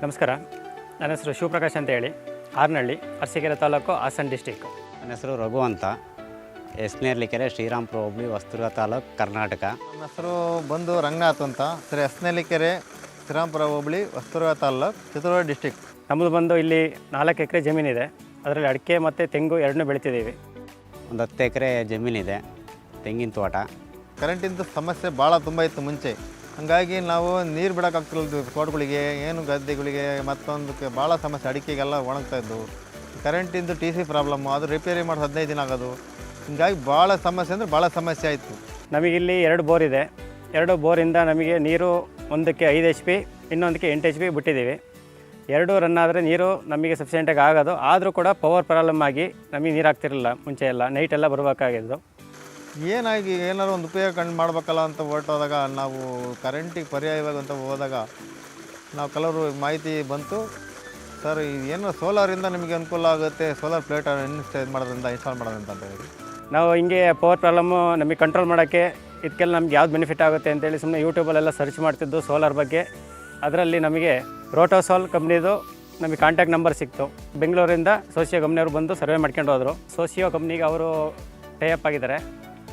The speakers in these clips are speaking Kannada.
ನಮಸ್ಕಾರ. ನನ್ನ ಹೆಸರು ಶಿವಪ್ರಕಾಶ್ ಅಂತ ಹೇಳಿ, ಆರ್ನಹಳ್ಳಿ, ಅರಸೀಕೆರೆ ತಾಲೂಕು, ಹಾಸನ ಡಿಸ್ಟಿಕ್. ನನ್ನ ಹೆಸರು ರಘು ಅಂತ, ಎಸ್ನೇರ್ಲಿಕೆರೆ, ಶ್ರೀರಾಮಪುರ ಹೋಬಳಿ, ಹೊಸದುರ್ಗ ತಾಲೂಕು, ಕರ್ನಾಟಕ. ನನ್ನ ಹೆಸರು ಬಂದು ರಂಗನಾಥ್ ಅಂತ, ಸರಿ ಎಸ್ನೇರ್ಲಿಕೆರೆ, ಶ್ರೀರಾಮಪುರ ಹೋಬಳಿ, ಹೊಸದುರ್ಗ ತಾಲೂಕು, ಚಿತ್ರದುರ್ಗ ಡಿಸ್ಟಿಕ್. ನಮ್ಮದು ಬಂದು ಇಲ್ಲಿ 4 ಎಕರೆ ಜಮೀನಿದೆ. ಅದರಲ್ಲಿ ಅಡಿಕೆ ಮತ್ತು ತೆಂಗು ಎರಡನ್ನೂ ಬೆಳಿತಿದ್ದೀವಿ. ಒಂದು 10 ಎಕರೆ ಜಮೀನಿದೆ, ತೆಂಗಿನ ತೋಟ. ಕರೆಂಟಿಂದು ಸಮಸ್ಯೆ ಭಾಳ ತುಂಬ ಇತ್ತು ಮುಂಚೆ. ಹಾಗಾಗಿ ನಾವು ನೀರು ಬಿಡೋಕ್ಕಾಗ್ತಿಲ್ಲ ತೋಟಗಳಿಗೆ, ಏನು ಗದ್ದೆಗಳಿಗೆ, ಮತ್ತೊಂದಕ್ಕೆ ಭಾಳ ಸಮಸ್ಯೆ. ಅಡಿಕೆಗೆಲ್ಲ ಒಣಗ್ತಾಯಿದ್ದು. ಕರೆಂಟಿಂದು ಟಿ ಸಿ ಪ್ರಾಬ್ಲಮ್ಮು, ಅದು ರಿಪೇರಿ ಮಾಡಿ 15 ದಿನ ಆಗೋದು. ಹೀಗಾಗಿ ಭಾಳ ಸಮಸ್ಯೆ ಅಂದರೆ ಭಾಳ ಸಮಸ್ಯೆ ಆಯಿತು. ನಮಗಿಲ್ಲಿ 2 ಬೋರ್ ಇದೆ. 2 ಬೋರಿಂದ ನಮಗೆ ನೀರು ಒಂದಕ್ಕೆ 5 HP, ಇನ್ನೊಂದಕ್ಕೆ 8 HP ಬಿಟ್ಟಿದ್ದೀವಿ. 2 ರನ್ ಆದರೆ ನೀರು ನಮಗೆ ಸಫಿಷಿಯೆಂಟಾಗಿ ಆಗೋದು. ಆದರೂ ಕೂಡ ಪವರ್ ಪ್ರಾಬ್ಲಮ್ ಆಗಿ ನಮಗೆ ನೀರು ಆಗ್ತಿರಲಿಲ್ಲ. ಮುಂಚೆ ಎಲ್ಲ ನೈಟೆಲ್ಲ ಬರಬೇಕಾಗಿದ್ದು. ಏನಾಗಿ ಏನಾದ್ರು ಒಂದು ಉಪಯೋಗ ಕಂಡು ಮಾಡಬೇಕಲ್ಲ ಅಂತ ಹೊರಟೋದಾಗ, ನಾವು ಕರೆಂಟಿಗೆ ಪರ್ಯಾಯವಾಗಿ ಅಂತ ಹೋದಾಗ ನಾವು ಕೆಲವರು ಮಾಹಿತಿ ಬಂತು, ಸರ್ ಏನೋ ಸೋಲಾರಿಂದ ನಿಮಗೆ ಅನುಕೂಲ ಆಗುತ್ತೆ, ಸೋಲಾರ್ ಪ್ಲೇಟ್ ಇನ್ಸ್ಟಾಲ್ ಮಾಡೋದ್ರಿಂದ ಅಂತ ಹೇಳಿ. ನಾವು ಹಿಂಗೆ ಪವರ್ ಪ್ರಾಬ್ಲಮ್ಮು ನಮಗೆ ಕಂಟ್ರೋಲ್ ಮಾಡೋಕ್ಕೆ ಇದಕ್ಕೆಲ್ಲ ನಮ್ಗೆ ಯಾವ್ದು ಬೆನಿಫಿಟ್ ಆಗುತ್ತೆ ಅಂತೇಳಿ ಸುಮ್ಮನೆ ಯೂಟ್ಯೂಬಲ್ಲೆಲ್ಲ ಸರ್ಚ್ ಮಾಡ್ತಿದ್ದು ಸೋಲಾರ್ ಬಗ್ಗೆ. ಅದರಲ್ಲಿ ನಮಗೆ ರೋಟೋಸಾಲ್ ಕಂಪ್ನಿದು ನಮಗೆ ಕಾಂಟ್ಯಾಕ್ಟ್ ನಂಬರ್ ಸಿಕ್ತು. ಬೆಂಗಳೂರಿಂದ ಸೋಸಿಯೋ ಕಂಪ್ನಿಯವರು ಬಂದು ಸರ್ವೆ ಮಾಡ್ಕೊಂಡು ಹೋದರು. ಸೋಸಿಯೋ ಕಂಪ್ನಿಗೆ ಅವರು ಟೈಅಪ್ ಆಗಿದ್ದಾರೆ.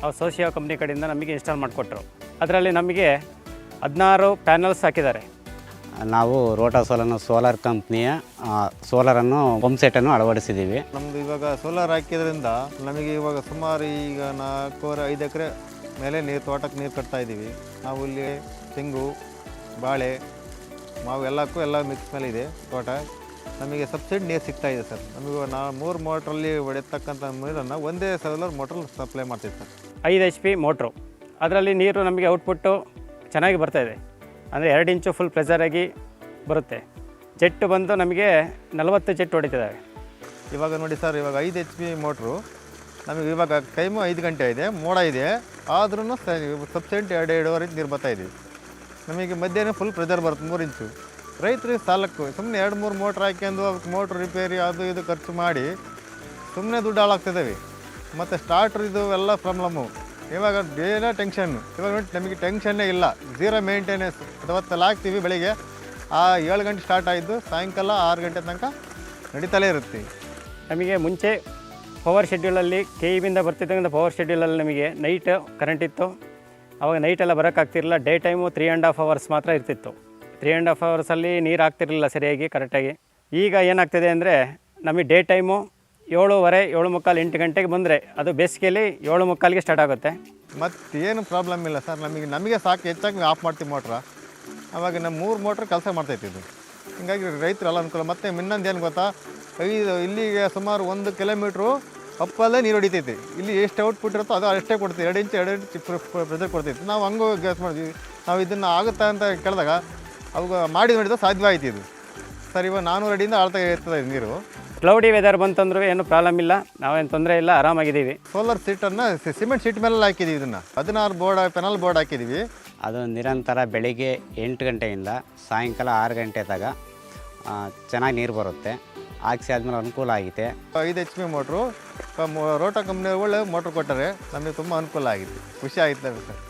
ಅವ್ರು ಸೋಸಿಯೋ ಕಂಪ್ನಿ ಕಡೆಯಿಂದ ನಮಗೆ ಇನ್ಸ್ಟಾಲ್ ಮಾಡಿಕೊಟ್ರು. ಅದರಲ್ಲಿ ನಮಗೆ 16 ಪ್ಯಾನಲ್ಸ್ ಹಾಕಿದ್ದಾರೆ. ನಾವು ರೋಟೋಸಾಲ್ ಸೋಲಾರ್ ಕಂಪ್ನಿಯ ಸೋಲಾರನ್ನು ಪಂಪ್ ಸೆಟ್ಟನ್ನು ಅಳವಡಿಸಿದ್ದೀವಿ. ನಮ್ಮದು ಇವಾಗ ಸೋಲಾರ್ ಹಾಕಿದ್ರಿಂದ ನಮಗೆ ಇವಾಗ ಸುಮಾರು ಈಗ 4-5 ಎಕರೆ ಮೇಲೆ ತೋಟಕ್ಕೆ ನೀರು ಕಟ್ತಾ ಇದ್ದೀವಿ. ನಾವು ಇಲ್ಲಿ ತೆಂಗು, ಬಾಳೆ, ಮಾವು ಎಲ್ಲ ಮಿಕ್ಸ್ ಮೇಲೆ ಇದೆ ತೋಟ. ನಮಗೆ ಸಬ್ಸಿಡಿ ನೀರು ಸಿಗ್ತಾಯಿದೆ ಸರ್. ನಮಗೆ 3 ಮೋಟ್ರಲ್ಲಿ ಹೊಡೆಯತಕ್ಕಂಥ ನೀರನ್ನು ಒಂದೇ ಸೋಲಾರ್ ಮೋಟ್ರಲ್ಲಿ ಸಪ್ಲೈ ಮಾಡ್ತೀವಿ ಸರ್. 5 HP motor. ಅದರಲ್ಲಿ ನೀರು ನಮಗೆ ಔಟ್ಪುಟ್ಟು ಚೆನ್ನಾಗಿ ಬರ್ತಾಯಿದೆ. ಅಂದರೆ 2 ಇಂಚು ಫುಲ್ ಪ್ರೆಷರಾಗಿ ಬರುತ್ತೆ. ಜೆಟ್ಟು ಬಂದು ನಮಗೆ 40 ಜೆಟ್ ಹೊಡಿತಿದ್ದಾವೆ. ಇವಾಗ ನೋಡಿ ಸರ್, ಇವಾಗ 5 HP ಮೋಟ್ರು ನಮಗೆ ಇವಾಗ ಟೈಮು 5 ಗಂಟೆ ಇದೆ, ಮೋಡ ಇದೆ, ಆದ್ರೂ ಸಬ್ಸಿಡಿ 2-2.5 ಇಂಚ್ ನೀರು ಬರ್ತಾಯಿದ್ದೀವಿ. ನಮಗೆ ಮಧ್ಯಾಹ್ನ ಫುಲ್ ಪ್ರೆಷರ್ ಬರುತ್ತೆ 3 ಇಂಚು. ರೈತರಿಗೆ ಸಾಲಕ್ಕೂ ಸುಮ್ಮನೆ 2-3 ಮೋಟ್ರ್ ಹಾಕ್ಯಂಡು ಅದಕ್ಕೆ ಮೋಟ್ರ್ ರಿಪೇರಿ ಅದು ಇದು ಖರ್ಚು ಮಾಡಿ ಸುಮ್ಮನೆ ದುಡ್ಡು ಹಾಳಾಗ್ತಿದ್ದೇವೆ. ಮತ್ತು ಸ್ಟಾರ್ಟ್ರ್ ಇದು ಎಲ್ಲ ಪ್ರಾಬ್ಲಮ್ಮು. ಇವಾಗ ಬೇರೆ ಟೆನ್ಷನ್ನು. ಇವಾಗ ನಮಗೆ ಟೆನ್ಷನ್ನೇ ಇಲ್ಲ. 0 ಮೇಂಟೆನೆನ್ಸ್. ಅವತ್ತೆಲ್ಲ ಹಾಕ್ತೀವಿ, ಬೆಳಿಗ್ಗೆ 7 ಗಂಟೆ ಸ್ಟಾರ್ಟ್ ಆಯಿತು, ಸಾಯಂಕಾಲ 6 ಗಂಟೆ ತನಕ ನಡೀತಲೇ ಇರುತ್ತೆ. ನಮಗೆ ಮುಂಚೆ ಪವರ್ ಶೆಡ್ಯೂಲಲ್ಲಿ KEBಯಿಂದ ಬರ್ತಿದ್ದಂಥ ಪವರ್ ಶೆಡ್ಯೂಲಲ್ಲಿ ನಮಗೆ ನೈಟ್ ಕರೆಂಟ್ ಇತ್ತು. ಆವಾಗ ನೈಟೆಲ್ಲ ಬರೋಕ್ಕಾಗ್ತಿರಲಿಲ್ಲ. ಡೇ ಟೈಮು 3.5 ಅವರ್ಸ್ ಮಾತ್ರ ಇರ್ತಿತ್ತು. 3.5 ಅವರ್ಸಲ್ಲಿ ನೀರು ಆಗ್ತಿರಲಿಲ್ಲ ಸರಿಯಾಗಿ ಕರೆಕ್ಟಾಗಿ. ಈಗ ಏನಾಗ್ತಿದೆ ಅಂದರೆ ನಮಗೆ ಡೇ ಟೈಮು 7:30, 7:45, 8 ಗಂಟೆಗೆ ಬಂದರೆ ಅದು ಬೇಸಿಗೆಯಲ್ಲಿ 7:45ಗೆ ಸ್ಟಾರ್ಟ್ ಆಗುತ್ತೆ. ಮತ್ತೇನು ಪ್ರಾಬ್ಲಮ್ ಇಲ್ಲ ಸರ್. ನಮಗೆ ಸಾಕು, ಹೆಚ್ಚಾಗಿ ಆಫ್ ಮಾಡ್ತೀವಿ ಮೋಟ್ರ. ಆವಾಗ ನಮ್ಮ 3 ಮೋಟ್ರ್ ಕೆಲಸ ಮಾಡ್ತಾಯಿತ್ತು. ಹೀಗಾಗಿ ರೈತರೆಲ್ಲ ಅನುಕೂಲ. ಮತ್ತು ಇನ್ನೊಂದು ಏನು ಗೊತ್ತಾ, ಇಲ್ಲಿಗೆ ಸುಮಾರು 1 ಕಿಲೋಮೀಟ್ರು ಅಪ್ಪಲ್ಲೇ ನೀರು ಹೊಡಿತೈತಿ. ಇಲ್ಲಿ ಎಷ್ಟು ಔಟ್ಪುಟ್ ಇರುತ್ತೋ ಅದು ಅಷ್ಟೇ ಕೊಡ್ತೀವಿ. 2 ಇಂಚ್ ಪ್ರೆಷರ್ ಕೊಡ್ತೈತಿ. ನಾವು ಹಂಗೆ ಗ್ಯಾಸ್ ಮಾಡ್ತೀವಿ. ನಾವು ಇದನ್ನು ಆಗುತ್ತಾ ಅಂತ ಕೇಳಿದಾಗ ಅವಾಗ ಮಾಡಿ ನೋಡಿದ್ರೆ ಸಾಧ್ಯ ಆಯ್ತು ಇದು. ಸರ್ ಇವಾಗ 400 ಅಡಿಯಿಂದ ಆಳ್ತಾ ಇರ್ತದೆ ನೀರು. ಕ್ಲೌಡಿ ವೆದರ್ ಬಂತಂದ್ರೂ ಏನು ಪ್ರಾಬ್ಲಮ್ ಇಲ್ಲ, ನಾವೇನು ತೊಂದರೆ ಇಲ್ಲ, ಆರಾಮಾಗಿದ್ದೀವಿ. ಸೋಲಾರ್ ಸೀಟನ್ನು ಸಿಮೆಂಟ್ ಸೀಟ್ ಮೇಲೆ ಹಾಕಿದ್ದೀವಿ. ಇದನ್ನು 16 ಪೆನಲ್ ಬೋರ್ಡ್ ಹಾಕಿದ್ದೀವಿ. ಅದು ನಿರಂತರ ಬೆಳಿಗ್ಗೆ 8 ಗಂಟೆಯಿಂದ ಸಾಯಂಕಾಲ 6 ಗಂಟೆ ತನಕ ಚೆನ್ನಾಗಿ ನೀರು ಬರುತ್ತೆ. ಹಾಕ್ಸಿ ಆದಮೇಲೆ ಅನುಕೂಲ ಆಗಿದೆ. 5 HP ಮೋಟ್ರು ರೋಟೋ ಕಂಪ್ನಿಯವರು ಒಳ್ಳೆ ಮೋಟ್ರ್ ಕೊಟ್ಟರೆ ನಮಗೆ ತುಂಬ ಅನುಕೂಲ ಆಗಿದೆ. ಖುಷಿ ಆಗಿದೆ ಸರ್.